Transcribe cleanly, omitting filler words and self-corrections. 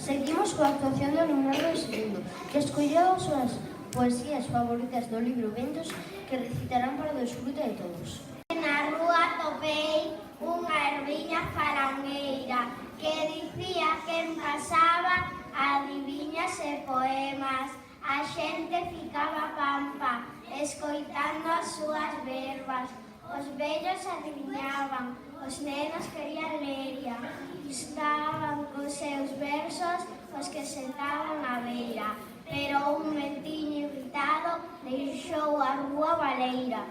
Seguimos coa actuación do Leonardo II, que escolleu as súas poesías favoritas do libro Ventos, que recitarán para o disfrute de todos. Na rúa topei unha erviña falangueira que dicía que pasaba adiviñas e poemas. A xente ficaba pampa, escoitando as súas verbas. Os vellos adiviñaban, os nenos querían leria. Estaban cos seus versos os que sentaban á beira, pero un ventiño irritado deixou a rúa baleira.